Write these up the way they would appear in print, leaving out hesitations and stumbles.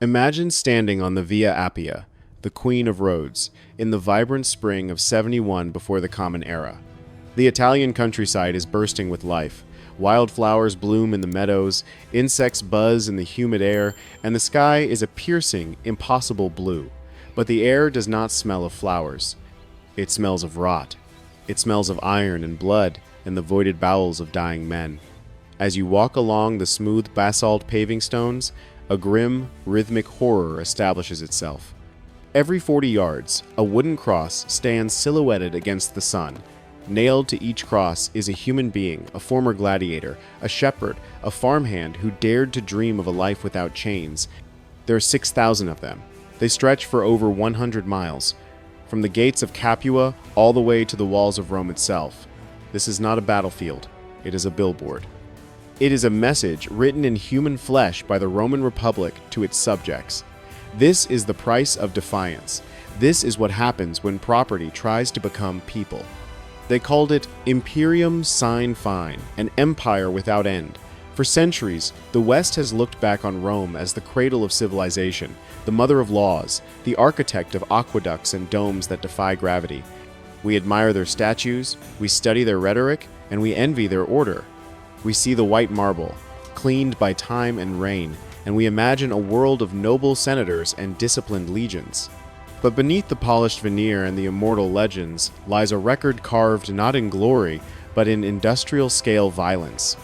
Imagine standing on the Via Appia, the Queen of Roads, in the vibrant spring of 71 before the Common Era. The Italian countryside is bursting with life. Wildflowers bloom in the meadows, insects buzz in the humid air, and the sky is a piercing, impossible blue. But the air does not smell of flowers. It smells of rot. It smells of iron and blood and the voided bowels of dying men. As you walk along the smooth basalt paving stones, a grim, rhythmic horror establishes itself. Every 40 yards, a wooden cross stands silhouetted against the sun. Nailed to each cross is a human being, a former gladiator, a shepherd, a farmhand who dared to dream of a life without chains. There are 6,000 of them. They stretch for over 100 miles, from the gates of Capua all the way to the walls of Rome itself. This is not a battlefield. It is a billboard. It is a message written in human flesh by the Roman Republic to its subjects. This is the price of defiance. This is what happens when property tries to become people. They called it Imperium Sine Fine, an empire without end. For centuries, the West has looked back on Rome as the cradle of civilization, the mother of laws, the architect of aqueducts and domes that defy gravity. We admire their statues, we study their rhetoric, and we envy their order. We see the white marble, cleaned by time and rain, and we imagine a world of noble senators and disciplined legions. But beneath the polished veneer and the immortal legends lies a record carved not in glory, but in industrial-scale violence.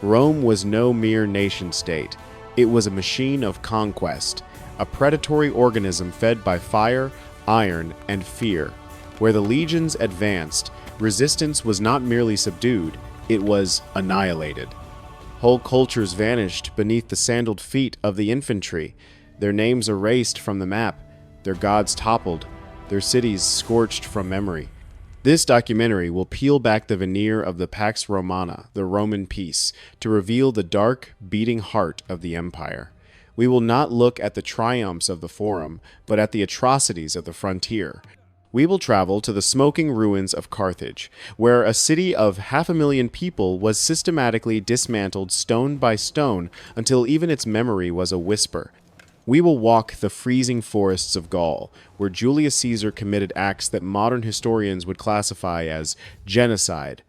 Rome was no mere nation-state. It was a machine of conquest, a predatory organism fed by fire, iron, and fear. Where the legions advanced, resistance was not merely subdued, it was annihilated. Whole cultures vanished beneath the sandaled feet of the infantry, their names erased from the map, their gods toppled, their cities scorched from memory. This documentary will peel back the veneer of the Pax Romana, the Roman peace, to reveal the dark, beating heart of the empire. We will not look at the triumphs of the Forum, but at the atrocities of the frontier. We will travel to the smoking ruins of Carthage, where a city of 500,000 people was systematically dismantled stone by stone until even its memory was a whisper. We will walk the freezing forests of Gaul, where Julius Caesar committed acts that modern historians would classify as genocide.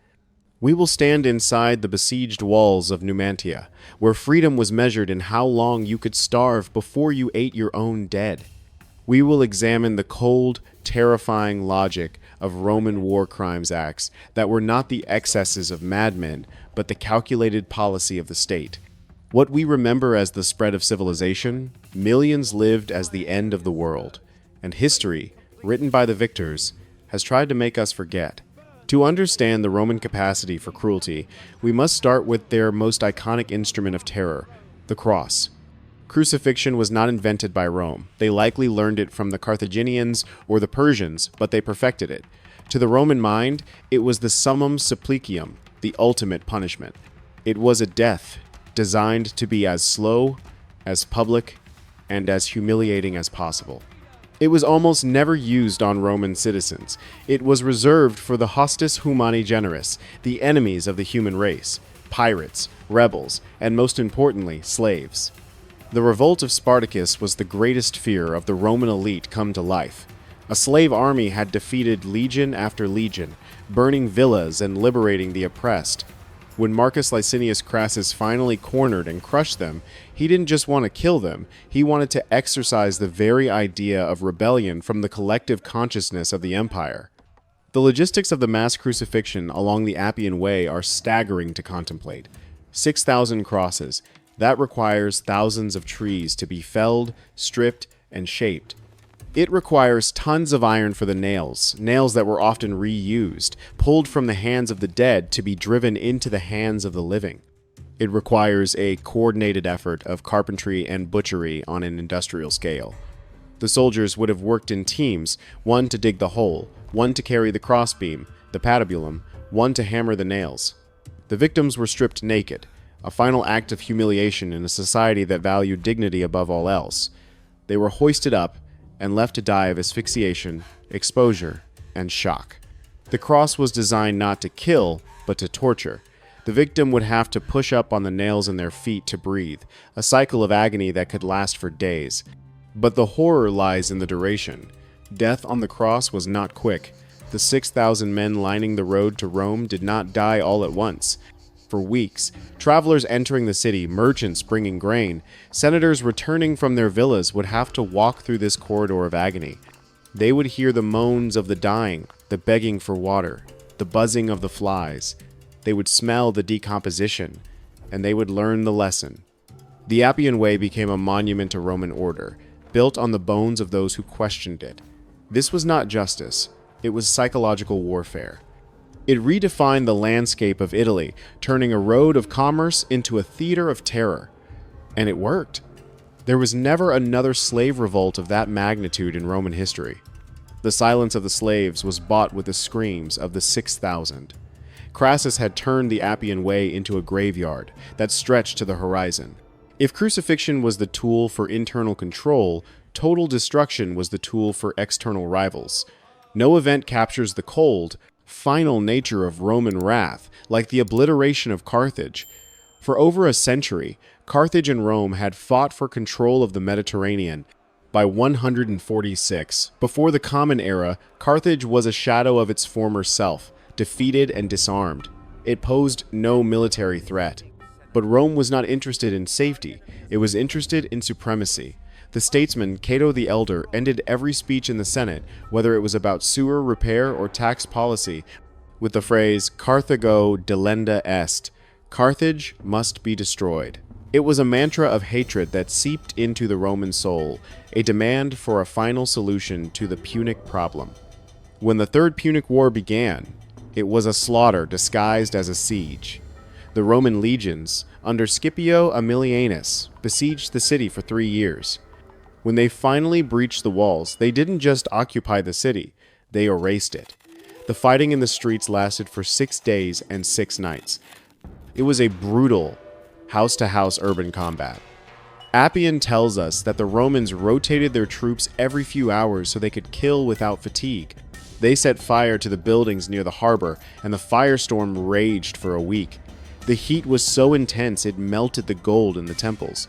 We will stand inside the besieged walls of Numantia, where freedom was measured in how long you could starve before you ate your own dead. We will examine the cold, terrifying logic of Roman war crimes acts that were not the excesses of madmen, but the calculated policy of the state. What we remember as the spread of civilization, millions lived as the end of the world, and history, written by the victors, has tried to make us forget. To understand the Roman capacity for cruelty, we must start with their most iconic instrument of terror, the cross. Crucifixion was not invented by Rome. They likely learned it from the Carthaginians or the Persians, but they perfected it. To the Roman mind, it was the summum supplicium, the ultimate punishment. It was a death designed to be as slow, as public, and as humiliating as possible. It was almost never used on Roman citizens. It was reserved for the hostis humani generis, the enemies of the human race, pirates, rebels, and most importantly, slaves. The revolt of Spartacus was the greatest fear of the Roman elite come to life. A slave army had defeated legion after legion, burning villas and liberating the oppressed. When Marcus Licinius Crassus finally cornered and crushed them, he didn't just want to kill them, he wanted to exorcise the very idea of rebellion from the collective consciousness of the empire. The logistics of the mass crucifixion along the Appian Way are staggering to contemplate. 6,000 crosses. That requires thousands of trees to be felled, stripped, and shaped. It requires tons of iron for the nails that were often reused, pulled from the hands of the dead to be driven into the hands of the living. It requires a coordinated effort of carpentry and butchery on an industrial scale. The soldiers would have worked in teams, one to dig the hole, one to carry the crossbeam, the patibulum, one to hammer the nails. The victims were stripped naked, a final act of humiliation in a society that valued dignity above all else. They were hoisted up and left to die of asphyxiation, exposure, and shock. The cross was designed not to kill, but to torture. The victim would have to push up on the nails in their feet to breathe, a cycle of agony that could last for days. But the horror lies in the duration. Death on the cross was not quick. The 6,000 men lining the road to Rome did not die all at once. For weeks, travelers entering the city, merchants bringing grain, senators returning from their villas would have to walk through this corridor of agony. They would hear the moans of the dying, the begging for water, the buzzing of the flies. They would smell the decomposition, and they would learn the lesson. The Appian Way became a monument to Roman order, built on the bones of those who questioned it. This was not justice, it was psychological warfare. It redefined the landscape of Italy, turning a road of commerce into a theater of terror. And it worked. There was never another slave revolt of that magnitude in Roman history. The silence of the slaves was bought with the screams of the 6,000. Crassus had turned the Appian Way into a graveyard that stretched to the horizon. If crucifixion was the tool for internal control, total destruction was the tool for external rivals. No event captures the cold, final nature of Roman wrath like the obliteration of Carthage. For over a century, Carthage and Rome had fought for control of the Mediterranean. By 146, before the Common Era, Carthage was a shadow of its former self, defeated and disarmed. It posed no military threat. But Rome was not interested in safety, it was interested in supremacy. The statesman Cato the Elder ended every speech in the Senate, whether it was about sewer repair or tax policy, with the phrase Carthago delenda est, Carthage must be destroyed. It was a mantra of hatred that seeped into the Roman soul, a demand for a final solution to the Punic problem. When the Third Punic War began, it was a slaughter disguised as a siege. The Roman legions, under Scipio Aemilianus, besieged the city for 3 years. When they finally breached the walls, they didn't just occupy the city, they erased it. The fighting in the streets lasted for 6 days and 6 nights. It was a brutal, house-to-house urban combat. Appian tells us that the Romans rotated their troops every few hours so they could kill without fatigue. They set fire to the buildings near the harbor, and the firestorm raged for a week. The heat was so intense it melted the gold in the temples.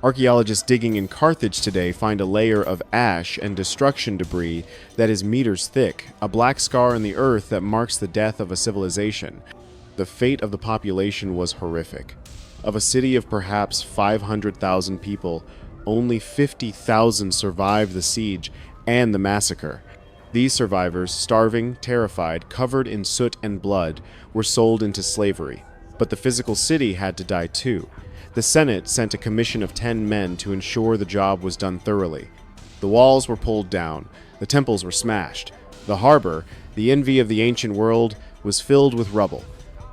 Archaeologists digging in Carthage today find a layer of ash and destruction debris that is meters thick, a black scar in the earth that marks the death of a civilization. The fate of the population was horrific. Of a city of perhaps 500,000 people, only 50,000 survived the siege and the massacre. These survivors, starving, terrified, covered in soot and blood, were sold into slavery. But the physical city had to die too. The Senate sent a commission of 10 men to ensure the job was done thoroughly. The walls were pulled down, the temples were smashed. The harbor, the envy of the ancient world, was filled with rubble.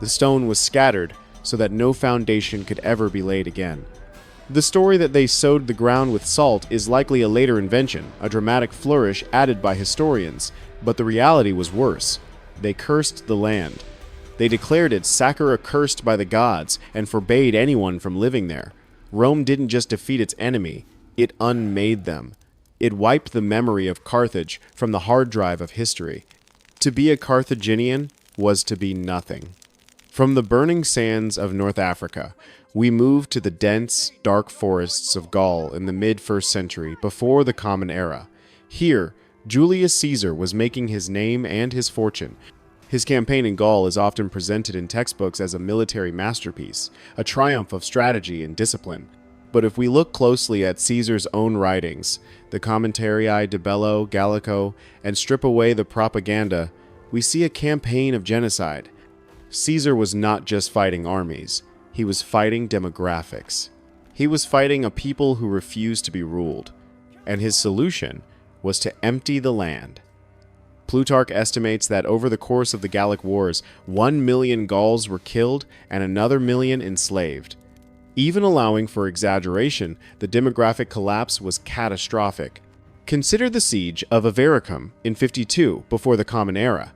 The stone was scattered so that no foundation could ever be laid again. The story that they sowed the ground with salt is likely a later invention, a dramatic flourish added by historians, but the reality was worse. They cursed the land. They declared it sacra accursed by the gods and forbade anyone from living there. Rome didn't just defeat its enemy, it unmade them. It wiped the memory of Carthage from the hard drive of history. To be a Carthaginian was to be nothing. From the burning sands of North Africa, we move to the dense, dark forests of Gaul in the mid-1st century, before the Common Era. Here, Julius Caesar was making his name and his fortune. His campaign in Gaul is often presented in textbooks as a military masterpiece, a triumph of strategy and discipline. But if we look closely at Caesar's own writings, the Commentarii de Bello Gallico, and strip away the propaganda, we see a campaign of genocide. Caesar was not just fighting armies, he was fighting demographics. He was fighting a people who refused to be ruled, and his solution was to empty the land. Plutarch estimates that over the course of the Gallic Wars, 1 million Gauls were killed and another million enslaved. Even allowing for exaggeration, the demographic collapse was catastrophic. Consider the siege of Avaricum in 52 before the Common Era.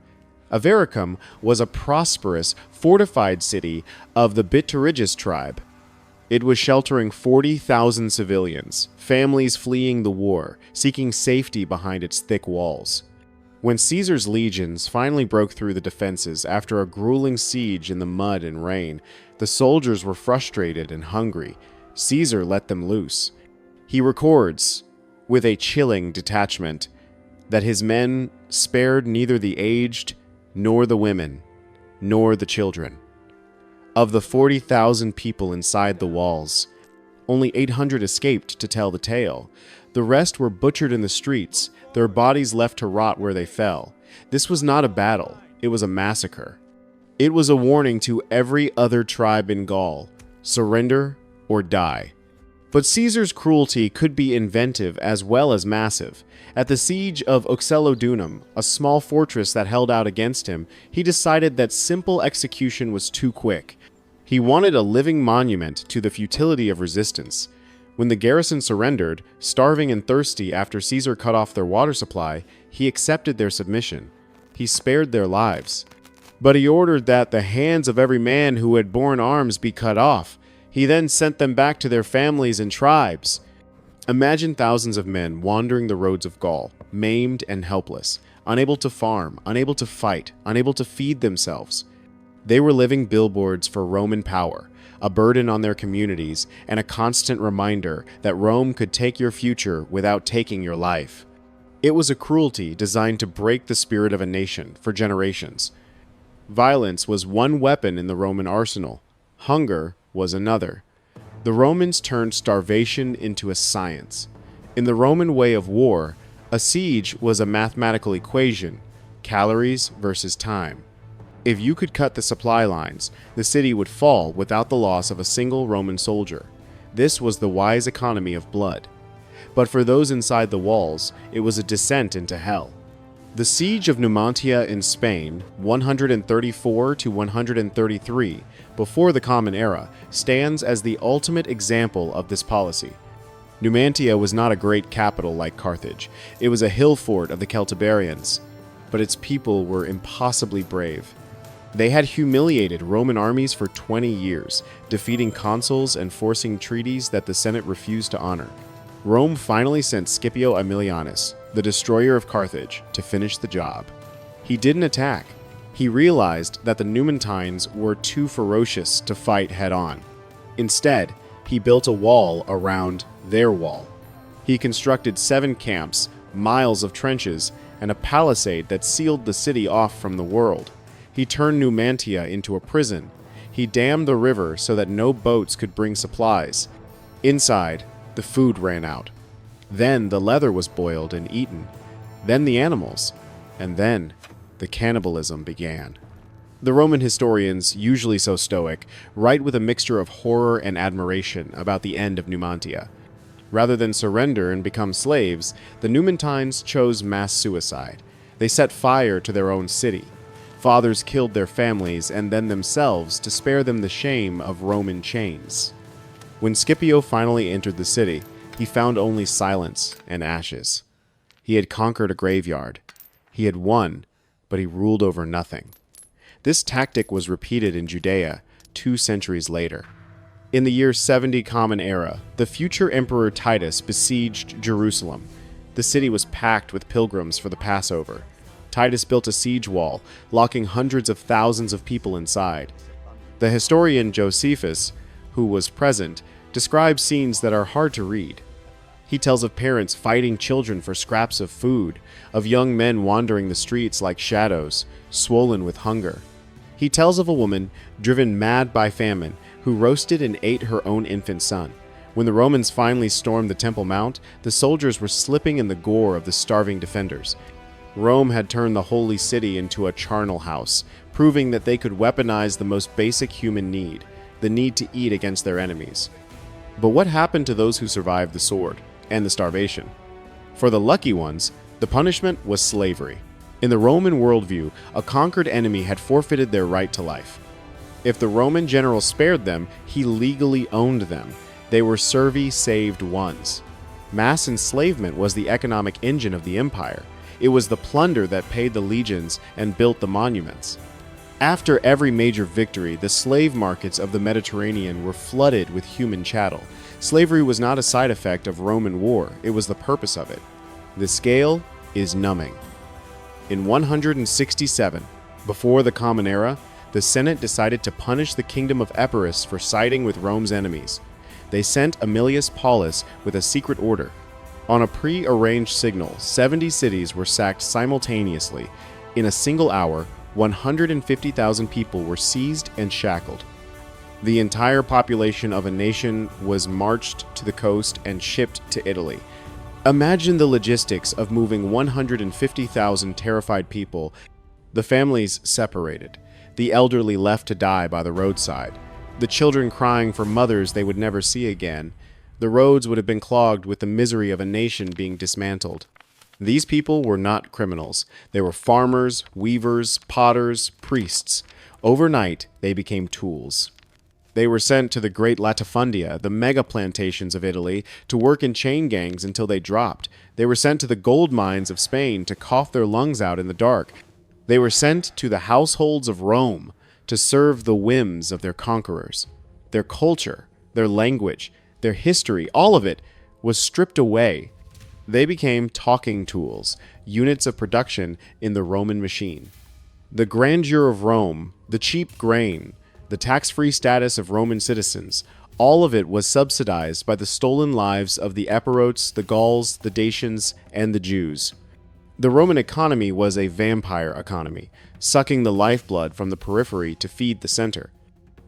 Avaricum was a prosperous, fortified city of the Bituriges tribe. It was sheltering 40,000 civilians, families fleeing the war, seeking safety behind its thick walls. When Caesar's legions finally broke through the defenses after a grueling siege in the mud and rain, the soldiers were frustrated and hungry. Caesar let them loose. He records, with a chilling detachment, that his men spared neither the aged, nor the women, nor the children. Of the 40,000 people inside the walls, only 800 escaped to tell the tale. The rest were butchered in the streets, their bodies left to rot where they fell. This was not a battle, it was a massacre. It was a warning to every other tribe in Gaul: surrender or die. But Caesar's cruelty could be inventive as well as massive. At the siege of Uxellodunum, a small fortress that held out against him, he decided that simple execution was too quick. He wanted a living monument to the futility of resistance. When the garrison surrendered, starving and thirsty after Caesar cut off their water supply, he accepted their submission. He spared their lives. But he ordered that the hands of every man who had borne arms be cut off. He then sent them back to their families and tribes. Imagine thousands of men wandering the roads of Gaul, maimed and helpless, unable to farm, unable to fight, unable to feed themselves. They were living billboards for Roman power, a burden on their communities, and a constant reminder that Rome could take your future without taking your life. It was a cruelty designed to break the spirit of a nation for generations. Violence was one weapon in the Roman arsenal. Hunger was another. The Romans turned starvation into a science. In the Roman way of war, a siege was a mathematical equation: calories versus time. If you could cut the supply lines, the city would fall without the loss of a single Roman soldier. This was the wise economy of blood. But for those inside the walls, it was a descent into hell. The siege of Numantia in Spain, 134 to 133, before the Common Era, stands as the ultimate example of this policy. Numantia was not a great capital like Carthage. It was a hill fort of the Celtiberians, but its people were impossibly brave. They had humiliated Roman armies for 20 years, defeating consuls and forcing treaties that the Senate refused to honor. Rome finally sent Scipio Aemilianus, the destroyer of Carthage, to finish the job. He didn't attack. He realized that the Numantines were too ferocious to fight head-on. Instead, he built a wall around their wall. He constructed 7 camps, miles of trenches, and a palisade that sealed the city off from the world. He turned Numantia into a prison. He dammed the river so that no boats could bring supplies. Inside, the food ran out. Then the leather was boiled and eaten. Then the animals. And then the cannibalism began. The Roman historians, usually so stoic, write with a mixture of horror and admiration about the end of Numantia. Rather than surrender and become slaves, the Numantines chose mass suicide. They set fire to their own city. Fathers killed their families and then themselves to spare them the shame of Roman chains. When Scipio finally entered the city, he found only silence and ashes. He had conquered a graveyard. He had won, but he ruled over nothing. This tactic was repeated in Judea 2 centuries later. In the year 70 Common Era, the future Emperor Titus besieged Jerusalem. The city was packed with pilgrims for the Passover. Titus built a siege wall, locking hundreds of thousands of people inside. The historian Josephus, who was present, describes scenes that are hard to read. He tells of parents fighting children for scraps of food, of young men wandering the streets like shadows, swollen with hunger. He tells of a woman driven mad by famine who roasted and ate her own infant son. When the Romans finally stormed the Temple Mount, the soldiers were slipping in the gore of the starving defenders. Rome had turned the holy city into a charnel house, proving that they could weaponize the most basic human need, the need to eat against their enemies. But what happened to those who survived the sword and the starvation? For the lucky ones, the punishment was slavery. In the Roman worldview, a conquered enemy had forfeited their right to life. If the Roman general spared them, he legally owned them. They were servi saved ones. Mass enslavement was the economic engine of the empire. It was the plunder that paid the legions and built the monuments. After every major victory, the slave markets of the Mediterranean were flooded with human chattel. Slavery was not a side effect of Roman war, it was the purpose of it. The scale is numbing. In 167, before the Common Era, the Senate decided to punish the kingdom of Epirus for siding with Rome's enemies. They sent Aemilius Paulus with a secret order. On a pre-arranged signal, 70 cities were sacked simultaneously. In a single hour, 150,000 people were seized and shackled. The entire population of a nation was marched to the coast and shipped to Italy. Imagine the logistics of moving 150,000 terrified people. The families separated, the elderly left to die by the roadside, the children crying for mothers they would never see again. The roads would have been clogged with the misery of a nation being dismantled. These people were not criminals. They were farmers, weavers, potters, priests. Overnight, they became tools. They were sent to the great latifundia, the mega plantations of Italy, to work in chain gangs until they dropped. They were sent to the gold mines of Spain to cough their lungs out in the dark. They were sent to the households of Rome to serve the whims of their conquerors. Their culture, their language, their history, all of it was stripped away. They became talking tools, units of production in the Roman machine. The grandeur of Rome, the cheap grain, the tax-free status of Roman citizens, all of it was subsidized by the stolen lives of the Epirotes, the Gauls, the Dacians, and the Jews. The Roman economy was a vampire economy, sucking the lifeblood from the periphery to feed the center.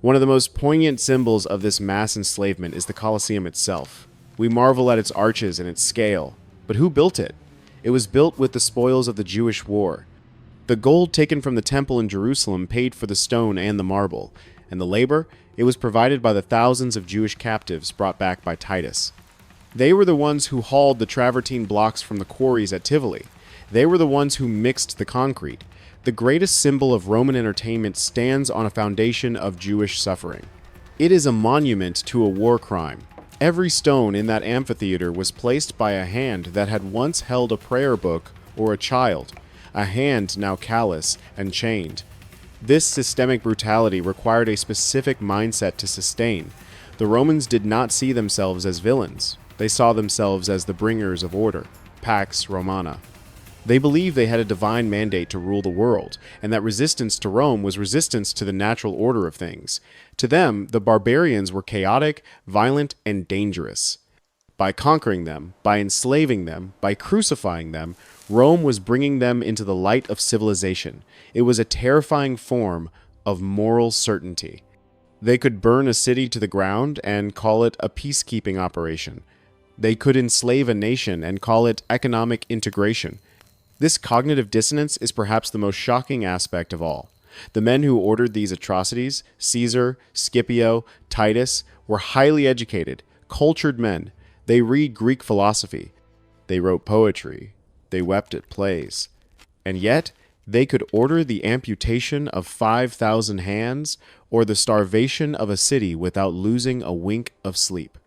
One of the most poignant symbols of this mass enslavement is the Colosseum itself. We marvel at its arches and its scale, but who built it? It was built with the spoils of the Jewish war. The gold taken from the temple in Jerusalem paid for the stone and the marble, and the labor, it was provided by the thousands of Jewish captives brought back by Titus. They were the ones who hauled the travertine blocks from the quarries at Tivoli. They were the ones who mixed the concrete. The greatest symbol of Roman entertainment stands on a foundation of Jewish suffering. It is a monument to a war crime. Every stone in that amphitheater was placed by a hand that had once held a prayer book or a child, a hand now callous and chained. This systemic brutality required a specific mindset to sustain. The Romans did not see themselves as villains. They saw themselves as the bringers of order, Pax Romana. They believed they had a divine mandate to rule the world, and that resistance to Rome was resistance to the natural order of things. To them, the barbarians were chaotic, violent, and dangerous. By conquering them, by enslaving them, by crucifying them, Rome was bringing them into the light of civilization. It was a terrifying form of moral certainty. They could burn a city to the ground and call it a peacekeeping operation. They could enslave a nation and call it economic integration. This cognitive dissonance is perhaps the most shocking aspect of all. The men who ordered these atrocities, Caesar, Scipio, Titus, were highly educated, cultured men. They read Greek philosophy. They wrote poetry. They wept at plays. And yet, they could order the amputation of 5,000 hands or the starvation of a city without losing a wink of sleep.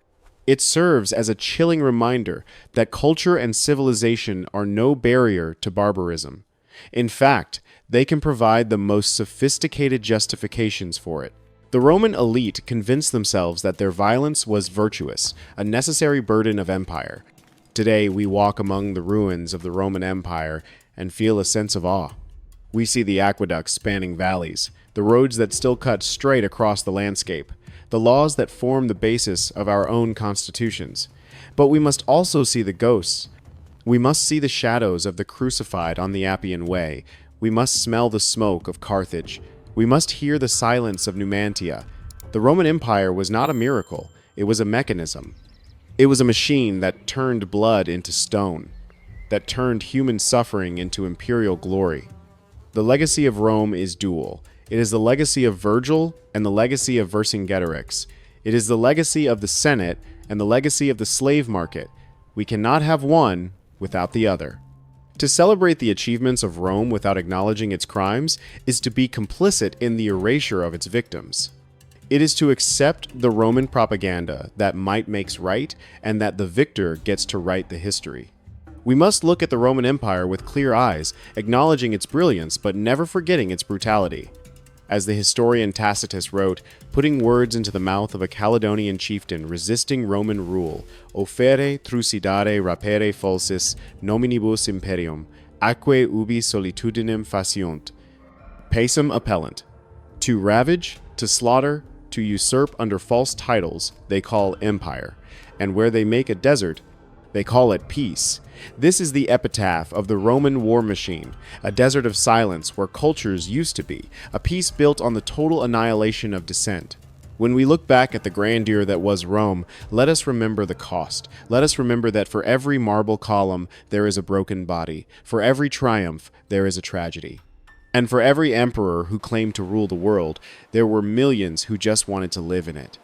It serves as a chilling reminder that culture and civilization are no barrier to barbarism. In fact, they can provide the most sophisticated justifications for it. The Roman elite convinced themselves that their violence was virtuous, a necessary burden of empire. Today, we walk among the ruins of the Roman Empire and feel a sense of awe. We see the aqueducts spanning valleys, the roads that still cut straight across the landscape, the laws that form the basis of our own constitutions. But we must also see the ghosts. We must see the shadows of the crucified on the Appian Way. We must smell the smoke of Carthage. We must hear the silence of Numantia. The Roman Empire was not a miracle. It was a mechanism. It was a machine that turned blood into stone, that turned human suffering into imperial glory. The legacy of Rome is dual. It is the legacy of Virgil and the legacy of Vercingetorix. It is the legacy of the Senate and the legacy of the slave market. We cannot have one without the other. To celebrate the achievements of Rome without acknowledging its crimes is to be complicit in the erasure of its victims. It is to accept the Roman propaganda that might makes right and that the victor gets to write the history. We must look at the Roman Empire with clear eyes, acknowledging its brilliance but never forgetting its brutality. As the historian Tacitus wrote, putting words into the mouth of a Caledonian chieftain resisting Roman rule, offere trucidare rapere falsis nominibus imperium, Atque ubi solitudinem faciunt. Pacem appellant. To ravage, to slaughter, to usurp under false titles, they call empire, and where they make a desert, they call it peace. This is the epitaph of the Roman war machine, a desert of silence where cultures used to be, a peace built on the total annihilation of dissent. When we look back at the grandeur that was Rome, let us remember the cost. Let us remember that for every marble column, there is a broken body. For every triumph, there is a tragedy. And for every emperor who claimed to rule the world, there were millions who just wanted to live in it.